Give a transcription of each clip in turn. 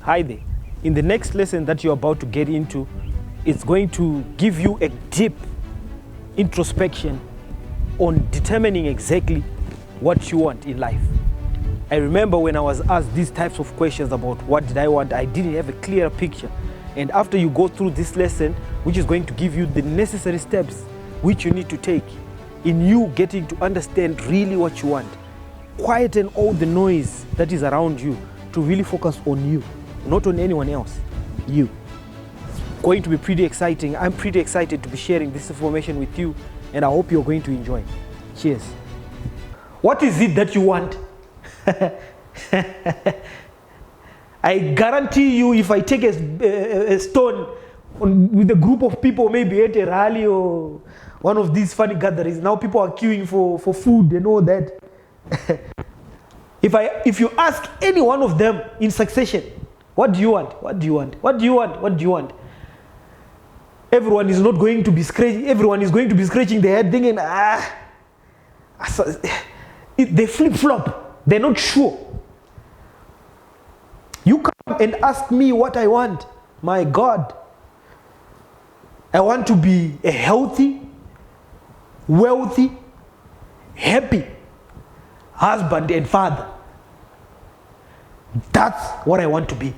Hi there. In the next lesson that you're about to get into, it's going to give you a deep introspection on determining exactly what you want in life. I remember when I was asked these types of questions about what did I want, I didn't have a clear picture. And after you go through this lesson, which is going to give you the necessary steps which you need to take in you getting to understand really what you want, quieten all the noise that is around you to really focus on you, not on anyone else, you. Going to be pretty exciting. I'm pretty excited to be sharing this information with you, and I hope you're going to enjoy. Cheers. What is it that you want? I guarantee you, if I take a stone with a group of people, maybe at a rally or one of these funny gatherings, now people are queuing for food and all that. If you ask any one of them in succession, what do you want? What do you want? What do you want? What do you want? Everyone is not going to be scratching. Everyone is going to be scratching their head, thinking, they flip-flop. They're not sure. You come and ask me what I want. My God, I want to be a healthy, wealthy, happy husband and father. That's what I want to be.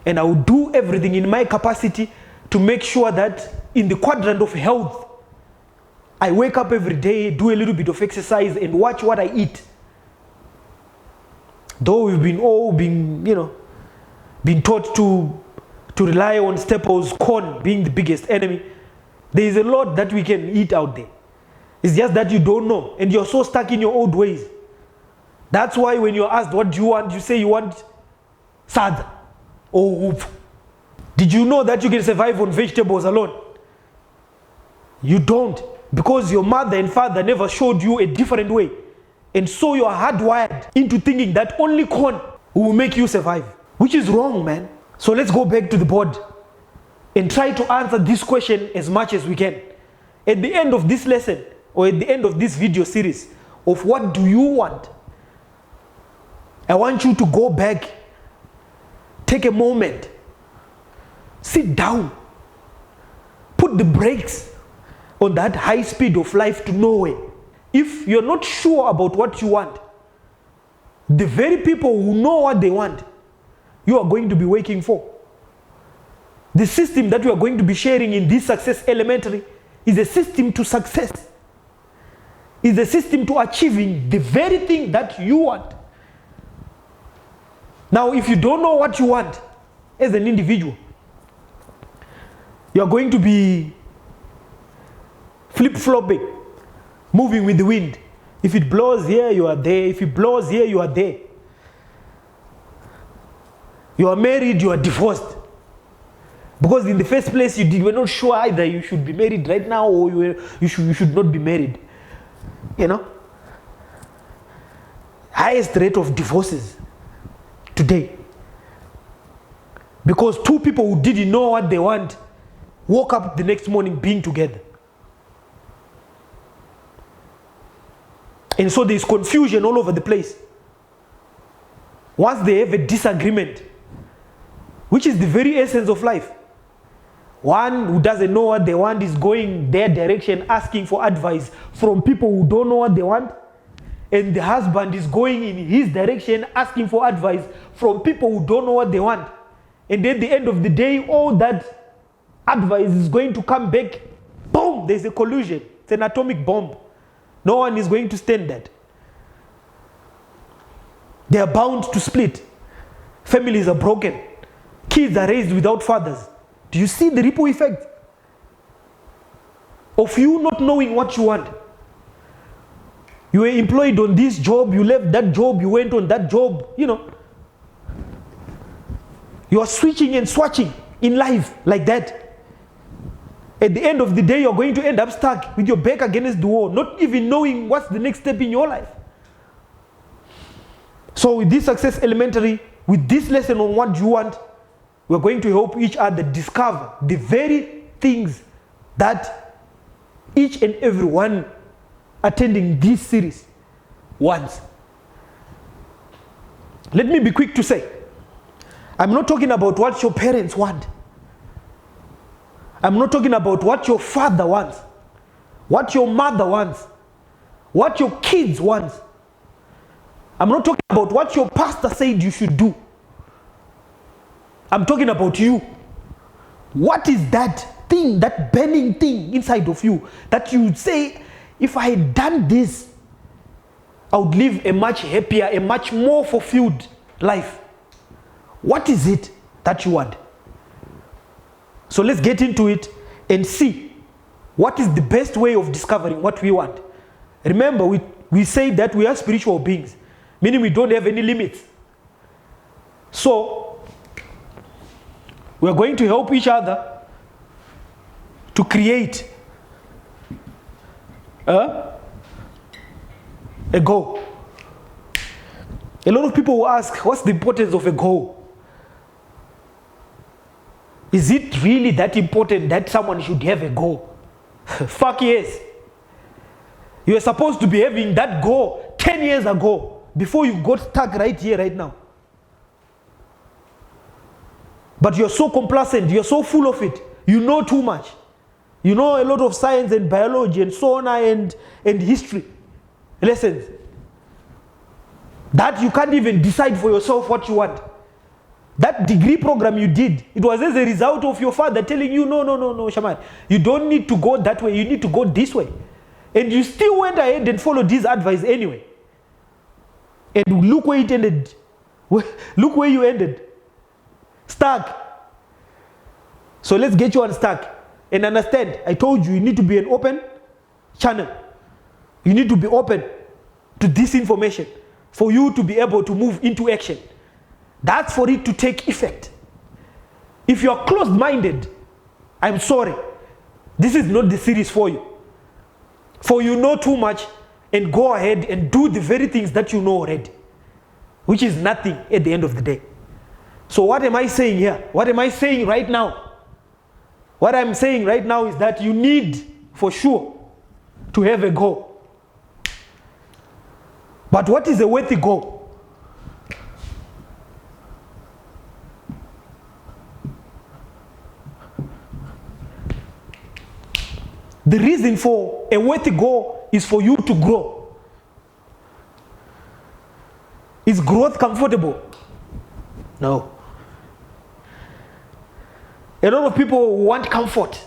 And I will do everything in my capacity to make sure that in the quadrant of health, I wake up every day, do a little bit of exercise, and watch what I eat. Though we've been taught to rely on staples, corn being the biggest enemy, there is a lot that we can eat out there. It's just that you don't know, and you're so stuck in your old ways. That's why when you're asked what do you want, you say you want sada or whoop. Did you know that you can survive on vegetables alone? You don't, because your mother and father never showed you a different way. And so you are hardwired into thinking that only corn will make you survive, which is wrong, man. So let's go back to the board and try to answer this question as much as we can. At the end of this lesson, or at the end of this video series of what do you want, I want you to go back, take a moment, sit down, put the brakes on that high speed of life to nowhere. If you're not sure about what you want, the very people who know what they want, you are going to be waiting for. The system that we are going to be sharing in this Success Elementary is a system to success. Is a system to achieving the very thing that you want. Now, if you don't know what you want as an individual, you are going to be flip-flopping, moving with the wind. If it blows here, you are there. If it blows here, you are there. You are married, you are divorced. Because in the first place, you were not sure either you should be married right now or you should not be married. You know? Highest rate of divorces today. Because two people who didn't know what they want woke up the next morning being together. And so there's confusion all over the place. Once they have a disagreement, which is the very essence of life, one who doesn't know what they want is going their direction, asking for advice from people who don't know what they want. And the husband is going in his direction, asking for advice from people who don't know what they want. And at the end of the day, all that advice is going to come back. Boom! There's a collision. It's an atomic bomb. No one is going to stand that. They are bound to split. Families are broken. Kids are raised without fathers. Do you see the ripple effect of you not knowing what you want? You were employed on this job, you left that job, you went on that job, you know. You are switching and swatching in life like that. At the end of the day, you're going to end up stuck with your back against the wall, not even knowing what's the next step in your life. So with this Success Elementary, with this lesson on what you want, we're going to help each other discover the very things that each and every one attending this series wants. Let me be quick to say, I'm not talking about what your parents want. I'm not talking about what your father wants, what your mother wants, what your kids want. I'm not talking about what your pastor said you should do. I'm talking about you. What is that thing, that burning thing inside of you that you would say, if I had done this, I would live a much happier, a much more fulfilled life? What is it that you want? So let's get into it and see what is the best way of discovering what we want. Remember, we say that we are spiritual beings, meaning we don't have any limits. So we are going to help each other to create a goal. A lot of people will ask, what's the importance of a goal? Is it really that important that someone should have a goal? Fuck yes. You were supposed to be having that goal 10 years ago before you got stuck right here, right now. But you're so complacent, you're so full of it. You know too much. You know a lot of science and biology and so on and history lessons that you can't even decide for yourself what you want. That degree program you did, it was as a result of your father telling you, no, Shaman, you don't need to go that way, you need to go this way. And you still went ahead and followed his advice anyway. And look where it ended. Look where you ended. Stuck. So let's get you unstuck. And understand, I told you need to be an open channel. You need to be open to this information for you to be able to move into action. That's for it to take effect. If you are closed-minded, I'm sorry. This is not the series for you. For you know too much and go ahead and do the very things that you know already, which is nothing at the end of the day. So what am I saying here? What am I saying right now? What I'm saying right now is that you need, for sure, to have a goal. But what is a worthy goal? The reason for a worthy goal is for you to grow. Is growth comfortable? No. A lot of people who want comfort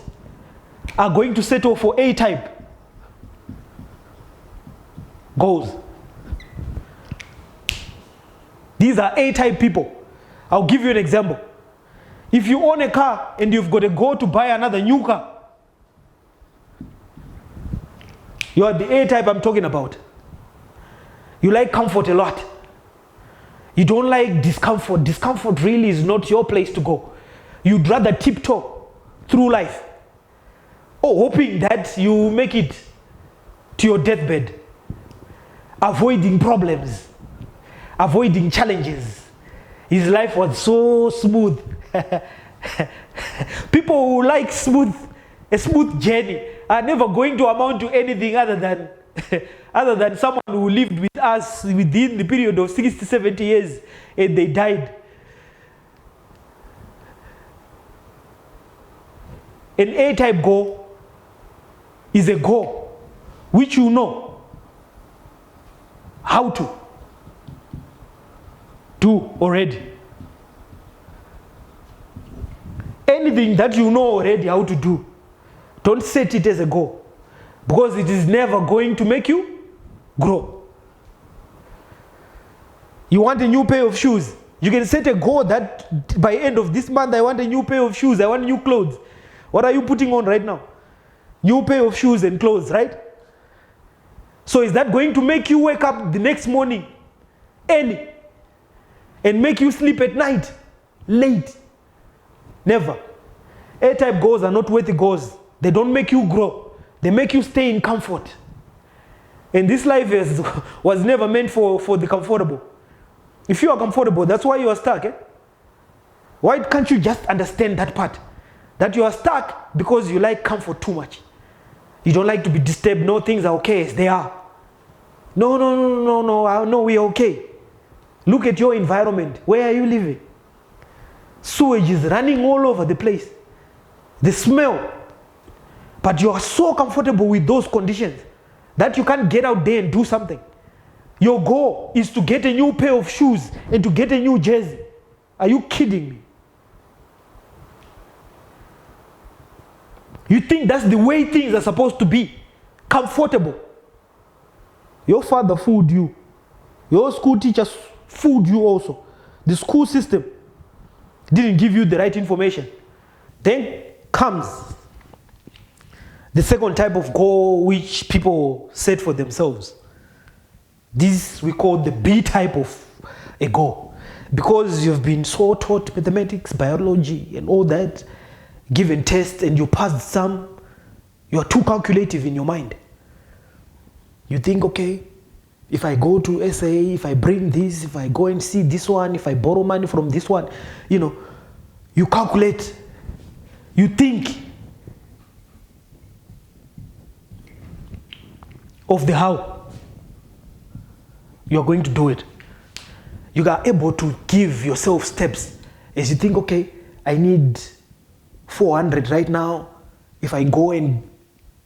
are going to settle for A-type goals. These are A-type people. I'll give you an example. If you own a car and you've got to go to buy another new car, you are the A-type I'm talking about. You like comfort a lot. You don't like discomfort. Discomfort really is not your place to go. You'd rather tiptoe through life, hoping that you make it to your deathbed, avoiding problems, avoiding challenges. His life was so smooth. People who like a smooth journey are never going to amount to anything other than someone who lived with us within the period of 60, 70 years and they died. An A-type goal is a goal which you know how to do already. Anything that you know already how to do, don't set it as a goal, because it is never going to make you grow. You want a new pair of shoes. You can set a goal that by end of this month, I want a new pair of shoes, I want new clothes. What are you putting on right now? New pair of shoes and clothes, right? So is that going to make you wake up the next morning early and make you sleep at night late? Never. A-type goals are not worthy goals. They don't make you grow. They make you stay in comfort. And this life was never meant for the comfortable. If you are comfortable, that's why you are stuck. Why can't you just understand that part? That you are stuck because you like comfort too much. You don't like to be disturbed. No, things are okay as they are. No, we are okay. Look at your environment. Where are you living? Sewage is running all over the place. The smell. But you are so comfortable with those conditions that you can't get out there and do something. Your goal is to get a new pair of shoes and to get a new jersey. Are you kidding me? You think that's the way things are supposed to be? Comfortable. Your father fooled you. Your school teachers fooled you also. The school system didn't give you the right information. Then comes the second type of goal which people set for themselves. This we call the B type of a goal. Because you've been so taught mathematics, biology, and all that, given tests, and you passed some, you are too calculative in your mind. You think, okay, if I go to SA, if I bring this, if I go and see this one, if I borrow money from this one, you calculate, you think of the how you are going to do it. You are able to give yourself steps as you think, okay, I need 400 right now. If I go and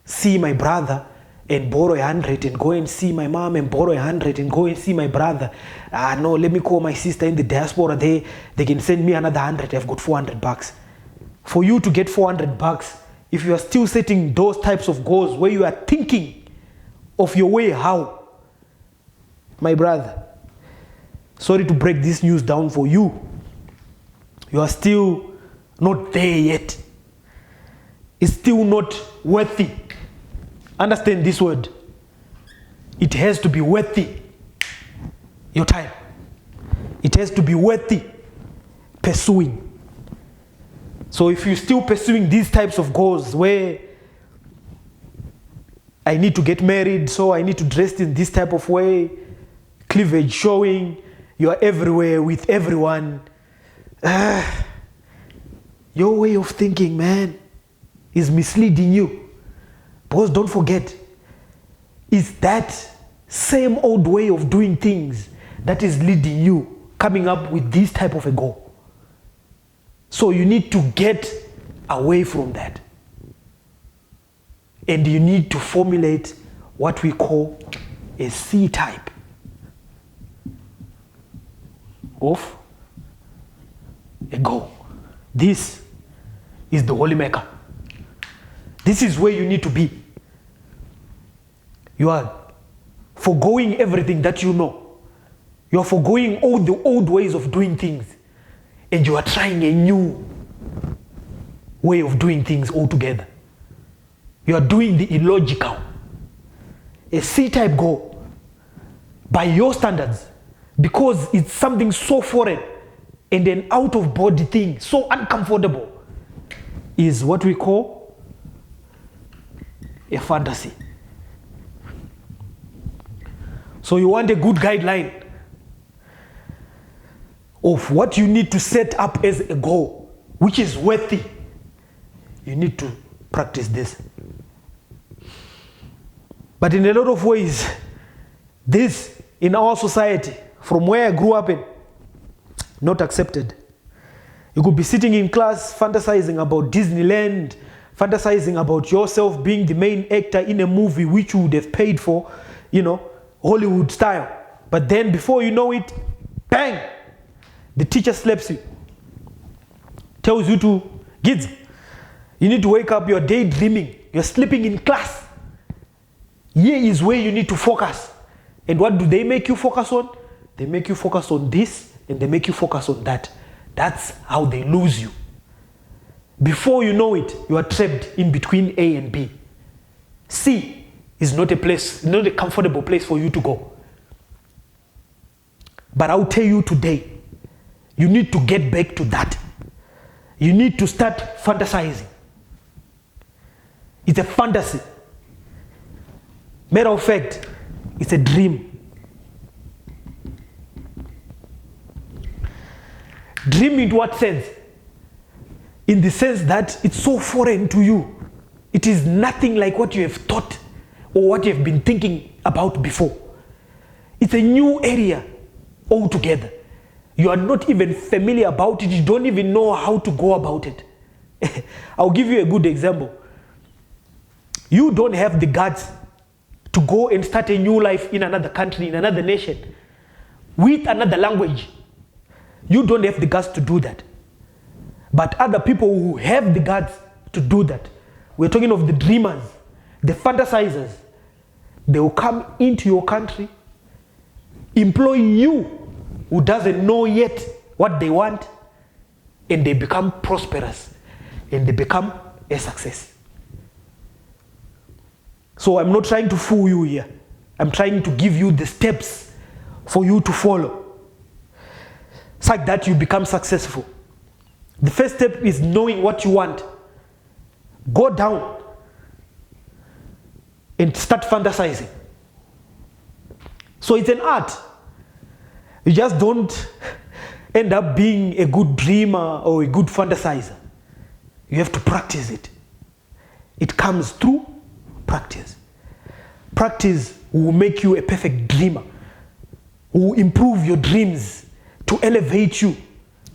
see my brother and borrow 100 and go and see my mom and borrow 100 and go and see my brother, no, let me call my sister in the diaspora, they can send me another 100, I've got 400 bucks. For you to get 400 bucks, if you are still setting those types of goals where you are thinking of your way how, my brother, sorry to break this news down for you, you are still not there yet. It's still not worthy. Understand this word. It has to be worthy your time. It has to be worthy pursuing. So if you're still pursuing these types of goals where I need to get married, so I need to dress in this type of way, cleavage showing, you are everywhere with everyone. Your way of thinking, man, is misleading you. Because don't forget, it's that same old way of doing things that is leading you coming up with this type of a goal. So you need to get away from that. And you need to formulate what we call a C type of a goal. This is the holy maker. This is where you need to be. You are forgoing everything that you know. You are forgoing all the old ways of doing things. And you are trying a new way of doing things altogether. You are doing the illogical. A C-type goal, by your standards, because it's something so foreign and an out-of-body thing, so uncomfortable, is what we call a fantasy. So you want a good guideline of what you need to set up as a goal, which is worthy. You need to practice this. But in a lot of ways, this in our society, from where I grew up in, not accepted. You could be sitting in class fantasizing about Disneyland, fantasizing about yourself being the main actor in a movie which you would have paid for, Hollywood style. But then before you know it, bang, the teacher slaps you, tells you to, kids, you need to wake up, you're daydreaming, you're sleeping in class. Here is where you need to focus. And what do they make you focus on? They make you focus on this and they make you focus on that. That's how they lose you. Before you know it, you are trapped in between A and B. C is not a place, not a comfortable place for you to go. But I'll tell you today, you need to get back to that. You need to start fantasizing. It's a fantasy. Matter of fact, it's a dream. Dream in what sense? In the sense that it's so foreign to you. It is nothing like what you have thought or what you have been thinking about before. It's a new area altogether. You are not even familiar about it. You don't even know how to go about it. I'll give you a good example. You don't have the guts to go and start a new life in another country, in another nation, with another language. You don't have the guts to do that. But other people who have the guts to do that, we're talking of the dreamers, the fantasizers, they will come into your country, employ you who doesn't know yet what they want, and they become prosperous, and they become a success. So I'm not trying to fool you here. I'm trying to give you the steps for you to follow, such that you become successful. The first step is knowing what you want. Go down and start fantasizing. So it's an art. You just don't end up being a good dreamer or a good fantasizer. You have to practice it. It comes through practice. Practice will make you a perfect dreamer, will improve your dreams, to elevate you.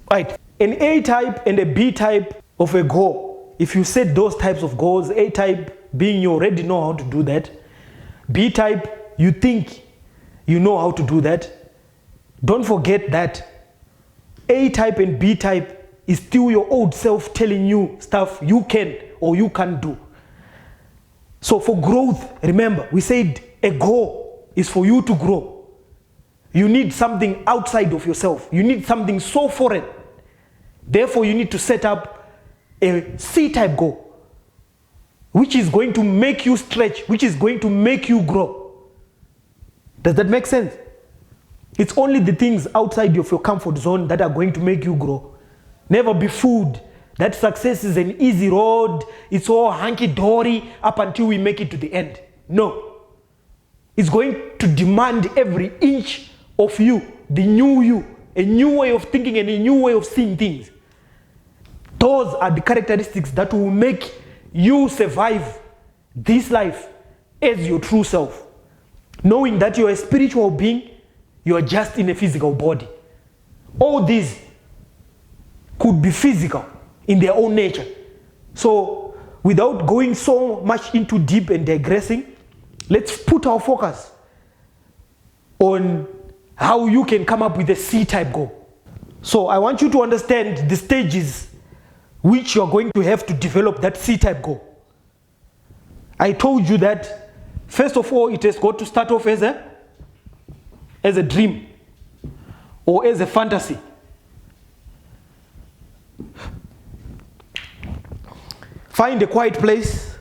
Right. An A type and a B type of a goal. If you set those types of goals, A type being you already know how to do that. B type, you think you know how to do that. Don't forget that A type and B type is still your old self telling you stuff you can or you can't do. So for growth, remember, we said a goal is for you to grow. You need something outside of yourself. You need something so foreign. Therefore, you need to set up a C-type goal, which is going to make you stretch, which is going to make you grow. Does that make sense? It's only the things outside of your comfort zone that are going to make you grow. Never be fooled that success is an easy road, it's all hunky-dory up until we make it to the end. No. It's going to demand every inch of you, the new you, a new way of thinking and a new way of seeing things. Those are the characteristics that will make you survive this life as your true self. Knowing that you're a spiritual being, you are just in a physical body. All these could be physical in their own nature. So without going so much into deep and digressing, let's put our focus on how you can come up with a C-type goal. So I want you to understand the stages which you're going to have to develop that C-type goal. I told you that first of all, it has got to start off as a dream or as a fantasy. Find a quiet place.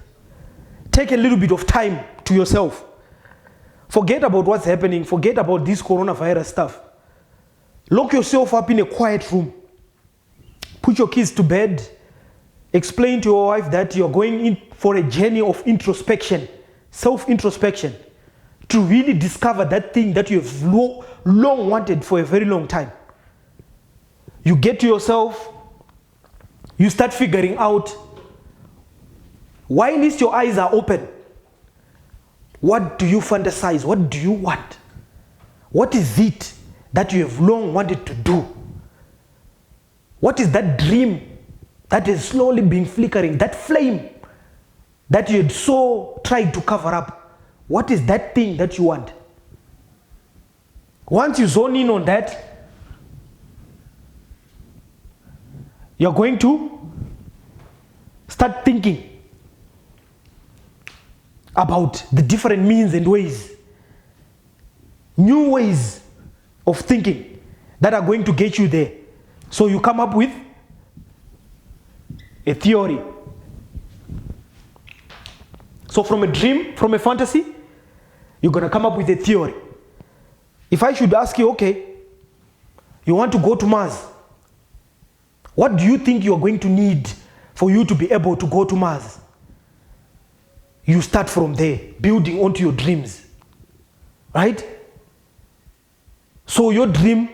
Take a little bit of time to yourself. Forget about what's happening. Forget about this coronavirus stuff. Lock yourself up in a quiet room. Put your kids to bed. Explain to your wife that you're going in for a journey of introspection, self-introspection, to really discover that thing that you have long wanted for a very long time. You get to yourself, you start figuring out, while your eyes are open, what do you fantasize? What do you want? What is it that you have long wanted to do? What is that dream that is slowly being flickering, that flame that you had so tried to cover up? What is that thing that you want? Once you zone in on that, you're going to start thinking about the different means and ways, new ways of thinking that are going to get you there. So you come up with a theory. So from a dream, from a fantasy, you're going to come up with a theory. If I should ask you, okay, you want to go to Mars, what do you think you're going to need for you to be able to go to Mars? You start from there, building onto your dreams, right? So your dream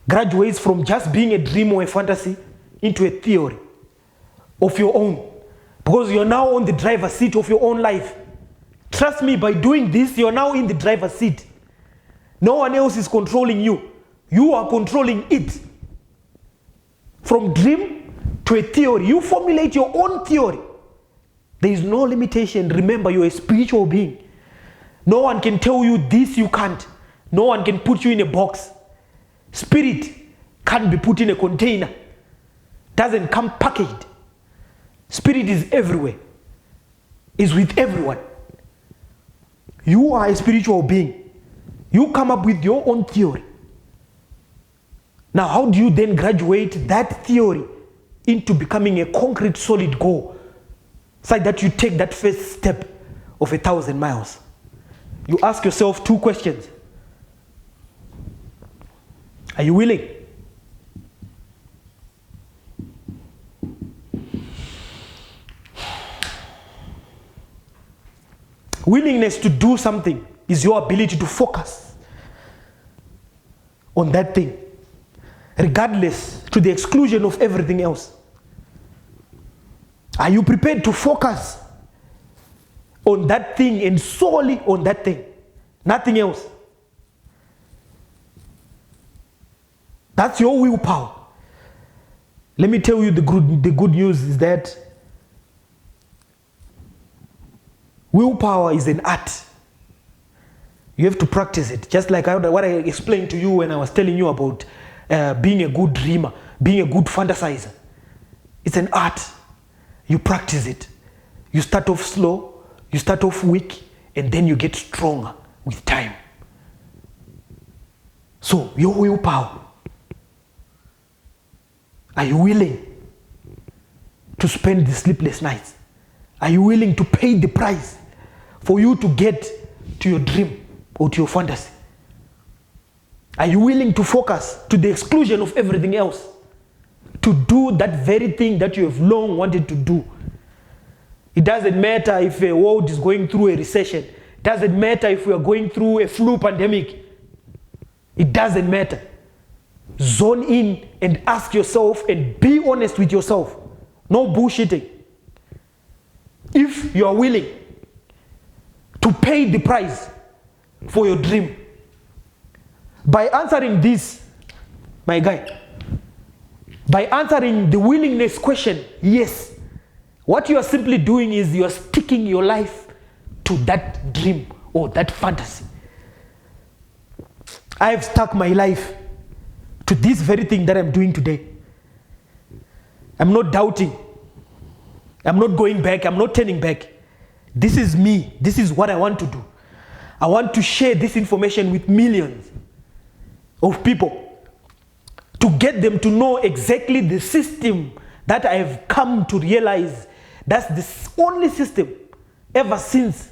graduates from just being a dream or a fantasy into a theory of your own, because you're now on the driver's seat of your own life. Trust me, by doing this, you're now in the driver's seat. No one else is controlling you. You are controlling it. From dream to a theory. You formulate your own theory. There is no limitation. Remember, you're a spiritual being. No one can tell you this you can't. No one can put you in a box. Spirit can't be put in a container. Doesn't come packaged. Spirit is everywhere. Is with everyone. You are a spiritual being. You come up with your own theory. Now, how do you then graduate that theory into becoming a concrete, solid goal, so that you take that first step of 1,000 miles? You ask yourself 2 questions. Are you willing? Willingness to do something is your ability to focus on that thing, regardless, to the exclusion of everything else. Are you prepared to focus on that thing and solely on that thing? Nothing else. That's your willpower. Let me tell you the good news is that willpower is an art. You have to practice it. Just like what I explained to you when I was telling you about being a good dreamer, being a good fantasizer. It's an art. You practice it. You start off slow, you start off weak, and then you get stronger with time. So, your willpower. Are you willing to spend the sleepless nights? Are you willing to pay the price for you to get to your dream or to your fantasy? Are you willing to focus to the exclusion of everything else to do that very thing that you have long wanted to do? It doesn't matter if a world is going through a recession. It doesn't matter if we are going through a flu pandemic. It doesn't matter. Zone in and ask yourself and be honest with yourself. No bullshitting. If you are willing to pay the price for your dream, by answering this, my guy, by answering the willingness question, yes, what you are simply doing is you are sticking your life to that dream or that fantasy. I have stuck my life to this very thing that I'm doing today. I'm not doubting. I'm not going back. I'm not turning back. This is me. This is what I want to do. I want to share this information with millions of people to get them to know exactly the system that I have come to realize that's the only system ever since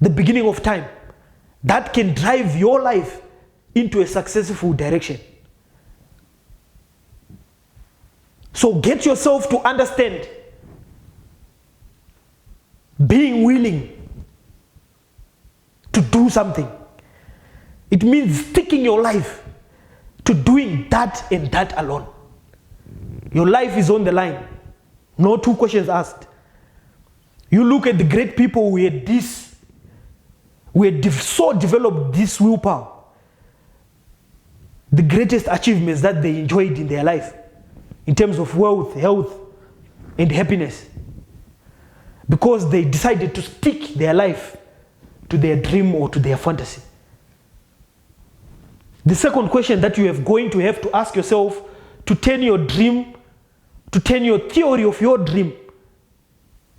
the beginning of time that can drive your life into a successful direction. So get yourself to understand being willing to do something. It means sticking your life to doing that and that alone. Your life is on the line. No 2 questions asked. You look at the great people who had this, who had so developed this willpower. The greatest achievements that they enjoyed in their life in terms of wealth, health, and happiness. Because they decided to stick their life to their dream or to their fantasy. The second question that you are going to have to ask yourself to turn your dream, to turn your theory of your dream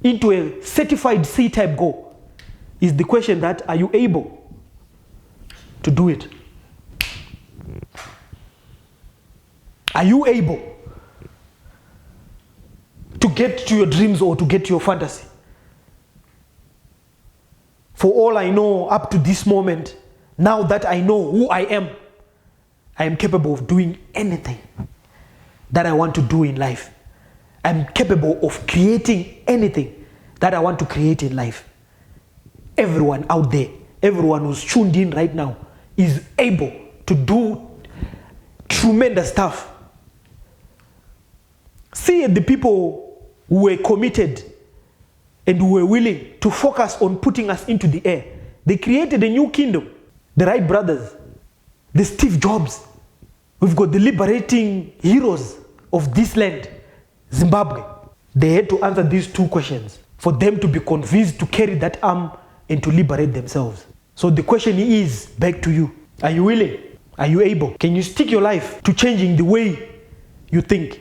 into a certified C-type goal is the question that, are you able to do it? Are you able to get to your dreams or to get to your fantasy? For all I know, up to this moment, now that I know who I am capable of doing anything that I want to do in life. I'm capable of creating anything that I want to create in life. Everyone out there, everyone who's tuned in right now is able to do tremendous stuff. See the people who were committed and who were willing to focus on putting us into the air. They created a new kingdom. The Wright brothers, the Steve Jobs. We've got the liberating heroes of this land, Zimbabwe, they had to answer these two questions for them to be convinced to carry that arm and to liberate themselves. So the question is back to you. Are you willing? Are you able? Can you stick your life to changing the way you think,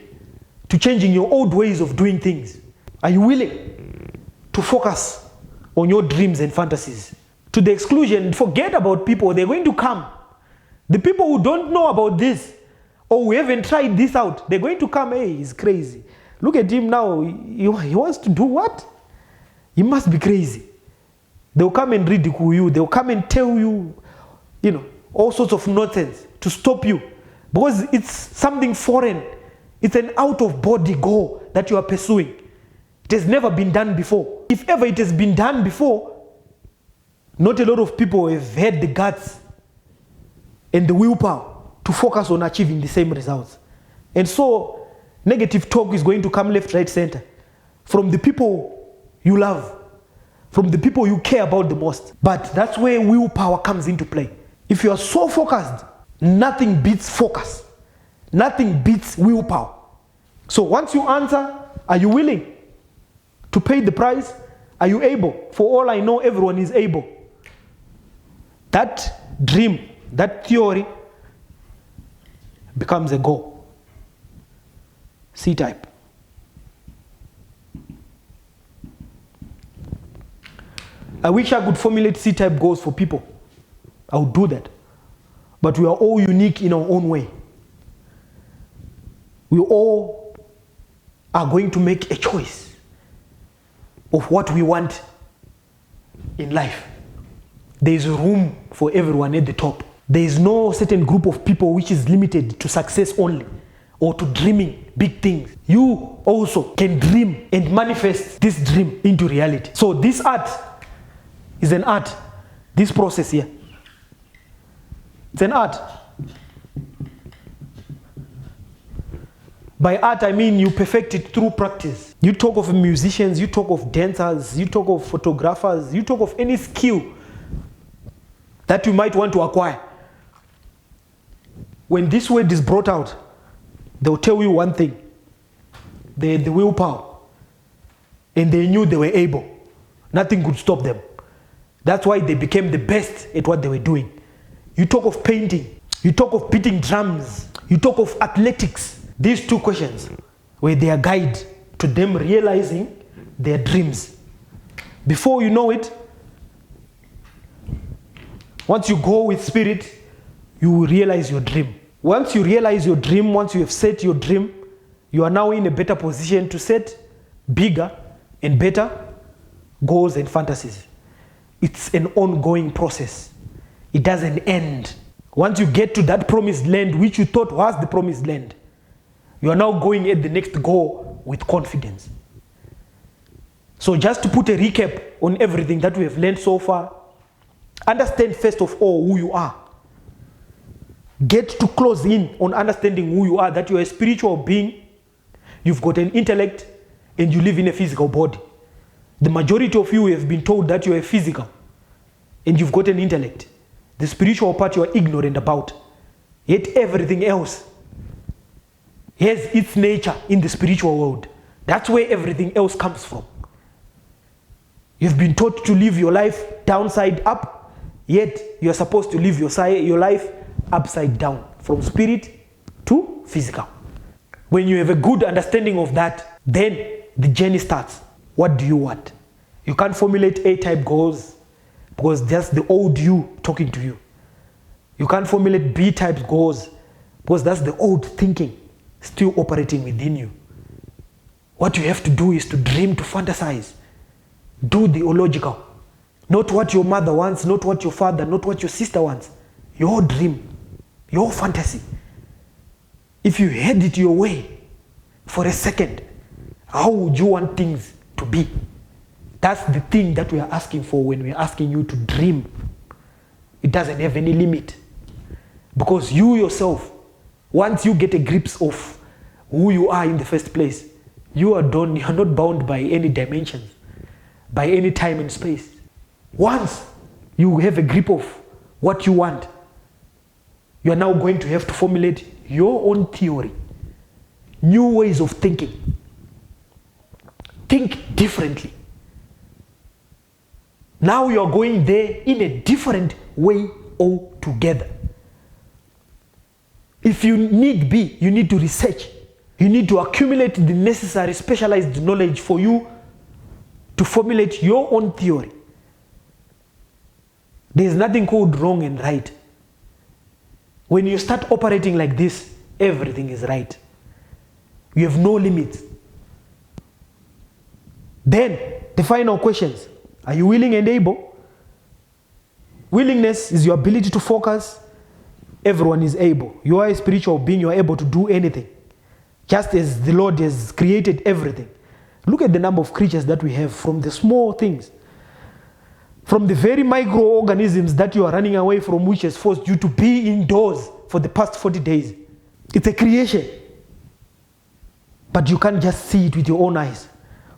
to changing your old ways of doing things? Are you willing to focus on your dreams and fantasies to the exclusion? Forget about people. They're going to come. The people who don't know about this or who haven't tried this out, they're going to come. Hey, he's crazy. Look at him now. He wants to do what? He must be crazy. They'll come and ridicule you. They'll come and tell you, all sorts of nonsense to stop you because it's something foreign. It's an out-of-body goal that you are pursuing. It has never been done before. If ever it has been done before, not a lot of people have had the guts and the willpower to focus on achieving the same results. And so negative talk is going to come left, right, center from the people you love, from the people you care about the most. But that's where willpower comes into play. If you are so focused, nothing beats focus. Nothing beats willpower. So once you answer, are you willing to pay the price? Are you able? For all I know, everyone is able. That dream, that theory becomes a goal. C-type. I wish I could formulate C-type goals for people. I would do that. But we are all unique in our own way. We all are going to make a choice of what we want in life. There is room for everyone at the top. There is no certain group of people which is limited to success only or to dreaming big things. You also can dream and manifest this dream into reality. So this art is an art. This process here, it's an art. By art, I mean you perfect it through practice. You talk of musicians, you talk of dancers, you talk of photographers, you talk of any skill that you might want to acquire. When this word is brought out, they'll tell you one thing. They had the willpower. And they knew they were able. Nothing could stop them. That's why they became the best at what they were doing. You talk of painting. You talk of beating drums. You talk of athletics. These two questions were their guide to them realizing their dreams. Before you know it, once you go with spirit, you will realize your dream. Once you realize your dream, once you have set your dream, you are now in a better position to set bigger and better goals and fantasies. It's an ongoing process. It doesn't end. Once you get to that promised land, which you thought was the promised land, you are now going at the next goal with confidence. So just to put a recap on everything that we have learned so far, understand first of all who you are. Get to close in on understanding who you are, that you are a spiritual being, you've got an intellect, and you live in a physical body. The majority of you have been told that you are physical, and you've got an intellect. The spiritual part you are ignorant about. Yet everything else has its nature in the spiritual world. That's where everything else comes from. You've been taught to live your life downside up, yet you're supposed to live your life upside down, from spirit to physical. When you have a good understanding of that, then the journey starts. What do you want? You can't formulate A-type goals because that's the old you talking to you. You can't formulate B-type goals because that's the old thinking still operating within you. What you have to do is to dream, to fantasize. Do the illogical. Not what your mother wants, not what your father, not what your sister wants. Your dream, your fantasy. If you had it your way for a second, how would you want things to be? That's the thing that we are asking for when we are asking you to dream. It doesn't have any limit. Because you yourself, once you get a grip of who you are in the first place, you are done. You are not bound by any dimensions, by any time and space. Once you have a grip of what you want, you are now going to have to formulate your own theory, new ways of thinking. Think differently. Now you are going there in a different way altogether. If you need be, you need to research. You need to accumulate the necessary specialized knowledge for you to formulate your own theory. There is nothing called wrong and right. When you start operating like this, everything is right. You have no limits. Then, the final questions. Are you willing and able? Willingness is your ability to focus. Everyone is able. You are a spiritual being. You are able to do anything. Just as the Lord has created everything. Look at the number of creatures that we have, from the small things. From the very microorganisms that you are running away from, which has forced you to be indoors for the past 40 days. It's a creation. But you can't just see it with your own eyes.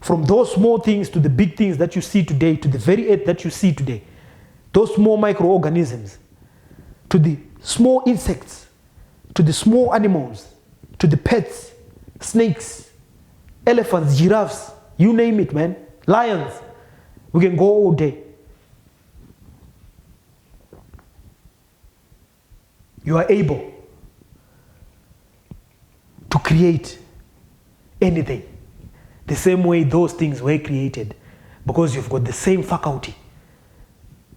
From those small things to the big things that you see today, to the very earth that you see today, those small microorganisms, to the small insects, to the small animals, to the pets, snakes, elephants, giraffes, you name it, man, lions. We can go all day. You are able to create anything the same way those things were created, because you've got the same faculty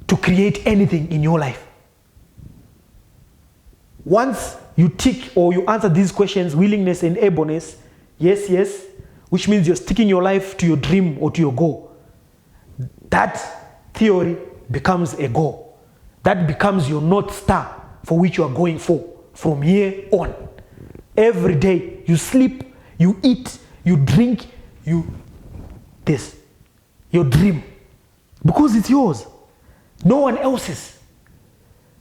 to create anything in your life. Once you tick or you answer these questions, willingness and ableness, yes, yes, which means you're sticking your life to your dream or to your goal. That theory becomes a goal. That becomes your North Star for which you are going for from here on. Every day you sleep, you eat, you drink, your dream, because it's yours, no one else's.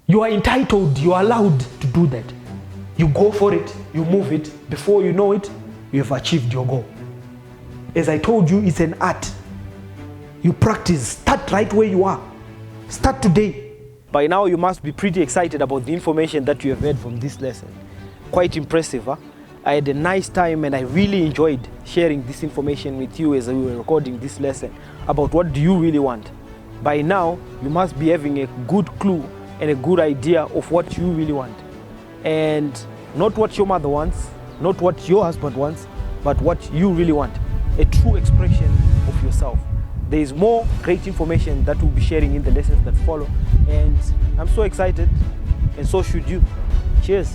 You are entitled, you are allowed to do that. You go for it, you move it, before you know it, you have achieved your goal. As I told you, it's an art. You practice, start right where you are. Start today. By now you must be pretty excited about the information that you have heard from this lesson. Quite impressive, huh? I had a nice time and I really enjoyed sharing this information with you as we were recording this lesson about what do you really want. By now, you must be having a good clue and a good idea of what you really want. And not what your mother wants, not what your husband wants, but what you really want. A true expression of yourself. There is more great information that we'll be sharing in the lessons that follow. And I'm so excited, and so should you. Cheers.